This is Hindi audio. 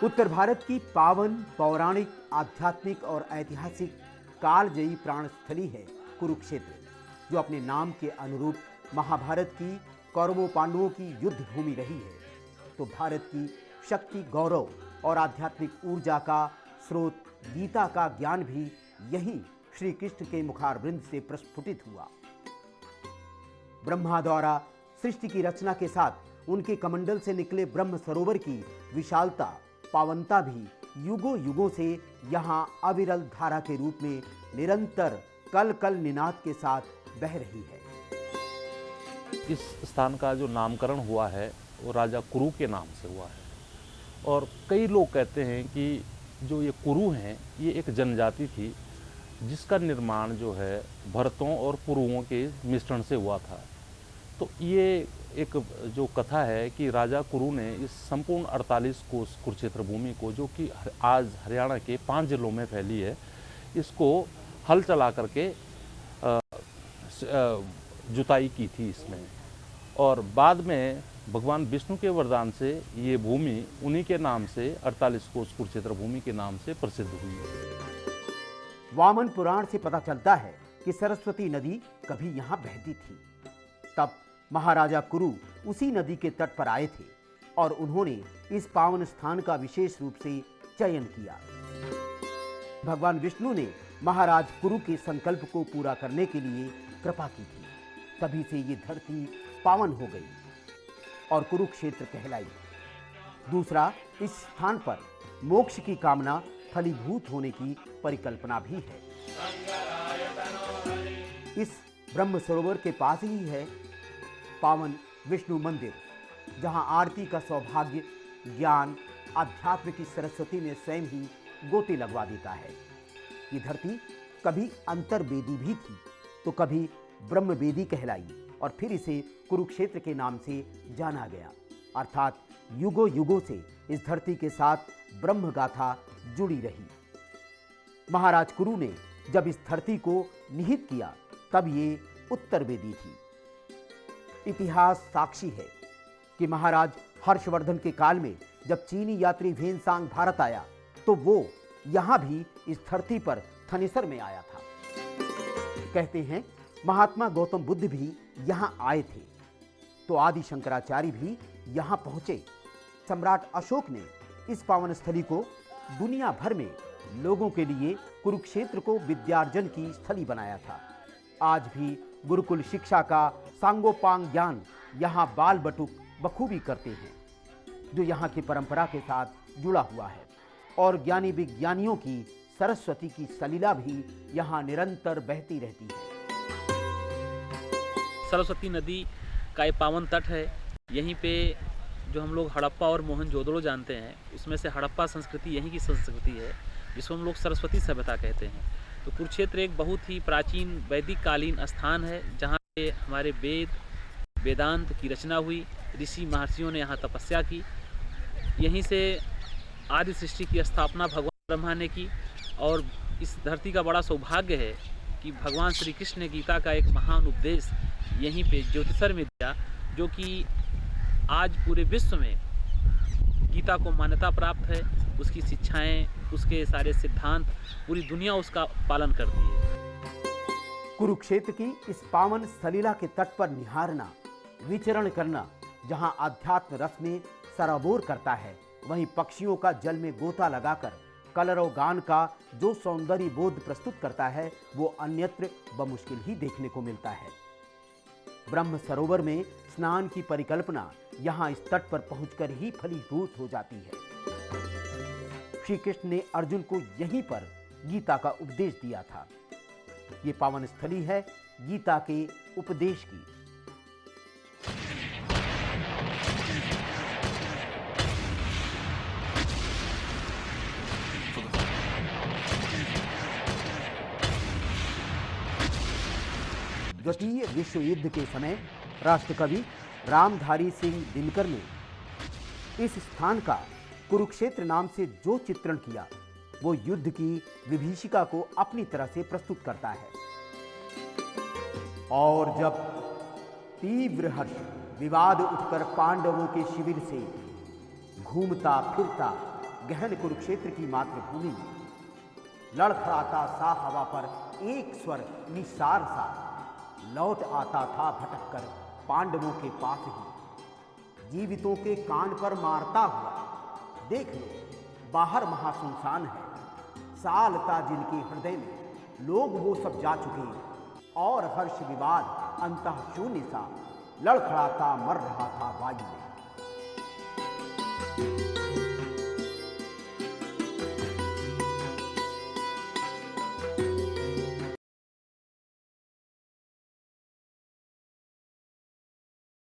उत्तर भारत की पावन पौराणिक आध्यात्मिक और ऐतिहासिक कालजयी प्राणस्थली है कुरुक्षेत्र, जो अपने नाम के अनुरूप महाभारत की कौरवों पांडवों की युद्ध भूमि रही है। तो भारत की शक्ति, गौरव और आध्यात्मिक ऊर्जा का स्रोत गीता का ज्ञान भी यहीं श्री कृष्ण के मुखारविंद से प्रस्फुटित हुआ। ब्रह्मा द्वारा सृष्टि की रचना के साथ उनके कमंडल से निकले ब्रह्म सरोवर की विशालता, पावनता भी युगों युगों से यहाँ अविरल धारा के रूप में निरंतर कल कल निनाद के साथ बह रही है। इस स्थान का जो नामकरण हुआ है वो राजा कुरु के नाम से हुआ है, और कई लोग कहते हैं कि जो ये कुरु हैं ये एक जनजाति थी जिसका निर्माण जो है भरतों और पुरुओं के मिश्रण से हुआ था। तो ये एक जो कथा है कि राजा कुरु ने इस संपूर्ण 48 कोस कुरुक्षेत्र भूमि को, जो कि आज हरियाणा के 5 जिलों में फैली है, इसको हल चला करके जुताई की थी इसमें, और बाद में भगवान विष्णु के वरदान से ये भूमि उन्हीं के नाम से 48 कोस कुरुक्षेत्र भूमि के नाम से प्रसिद्ध हुई है। वामन पुराण से पता चलता है कि सरस्वती नदी कभी यहाँ बहती थी। तब महाराजा कुरु उसी नदी के तट पर आए थे और उन्होंने इस पावन स्थान का विशेष रूप से चयन किया। भगवान विष्णु ने महाराज कुरु के संकल्प को पूरा करने के लिए कृपा की थी। तभी से ये धरती पावन हो गई और कुरुक्षेत्र कहलाई। दूसरा, इस स्थान पर मोक्ष की कामना फलीभूत होने की परिकल्पना भी है। इस ब्रह्म सरोवर के पास ही है पावन विष्णु मंदिर, जहां आरती का सौभाग्य ज्ञान अध्यात्म की सरस्वती ने स्वयं ही गोते लगवा देता है। ये धरती कभी अंतर्वेदी भी थी तो कभी ब्रह्मवेदी कहलाई और फिर इसे कुरुक्षेत्र के नाम से जाना गया। अर्थात युगों युगों से इस धरती के साथ ब्रह्म गाथा जुड़ी रही। महाराज कुरु ने जब इस धरती को निहित किया तब ये उत्तरवेदी थी। इतिहास साक्षी है कि महाराज हर्षवर्धन के काल में जब चीनी यात्री वेनसांग भारत आया तो वो यहां भी इस धरती पर थनेसर में आया था। कहते हैं महात्मा गौतम बुद्ध भी यहां आए थे, तो आदि शंकराचार्य भी यहां पहुंचे। सम्राट अशोक ने इस पावन स्थली को दुनिया भर में लोगों के लिए कुरुक्षेत्र को विद्यार्जन की स्थली बनाया था। आज भी गुरुकुल शिक्षा का सांगोपांग ज्ञान यहाँ बाल बटुक बखूबी करते हैं, जो यहाँ की परंपरा के साथ जुड़ा हुआ है। और ज्ञानी विज्ञानियों की सरस्वती की सलीला भी यहाँ निरंतर बहती रहती है। सरस्वती नदी का एक पावन तट है। यहीं पे जो हम लोग हड़प्पा और मोहनजोदड़ो जानते हैं, उसमें से हड़प्पा संस्कृति यहीं की संस्कृति है, जिसको हम लोग सरस्वती सभ्यता कहते हैं। तो कुरुक्षेत्र एक बहुत ही प्राचीन वैदिक कालीन स्थान है, जहाँ पे हमारे वेदांत की रचना हुई। ऋषि महर्षियों ने यहाँ तपस्या की। यहीं से आदि सृष्टि की स्थापना भगवान ब्रह्मा ने की। और इस धरती का बड़ा सौभाग्य है कि भगवान श्री कृष्ण ने गीता का एक महान उपदेश यहीं पे ज्योतिषर में दिया, जो कि आज पूरे विश्व में गीता को मान्यता प्राप्त है। उसकी शिक्षाएं, उसके सारे सिद्धांत पूरी दुनिया उसका पालन करती है। कुरुक्षेत्र की इस पावन सलीला के तट पर निहारना, विचरण करना, जहां आध्यात्म रस में सराबोर करता है, वहीं पक्षियों का जल में गोता लगाकर कलरव गान का जो सौंदर्य बोध प्रस्तुत करता है, वो अन्यत्र बमुश्किल ही देखने को मिलता है। ब्रह्म सरोवर में स्नान की परिकल्पना यहाँ इस तट पर पहुंचकर ही फलीभूत हो जाती है। श्री कृष्ण ने अर्जुन को यहीं पर गीता का उपदेश दिया था। ये पावन स्थली है गीता के उपदेश की। द्वितीय विश्व युद्ध के समय राष्ट्रकवि रामधारी सिंह दिनकर ने इस स्थान का कुरुक्षेत्र नाम से जो चित्रण किया, वो युद्ध की विभीषिका को अपनी तरह से प्रस्तुत करता है। और जब तीव्र हर्ष विवाद उठकर पांडवों के शिविर से घूमता फिरता गहन कुरुक्षेत्र की मातृभूमि में लड़खड़ाता सा हवा पर एक स्वर निसार सा लौट आता था भटक कर पांडवों के पास ही। जीवितों के कान पर मारता हुआ देख लो बाहर महासुनसान है। सालता जिनके हृदय में लोग वो सब जा चुके और हर्ष विवाद अंतः शून्य सा लड़खड़ाता मर रहा था वायु में।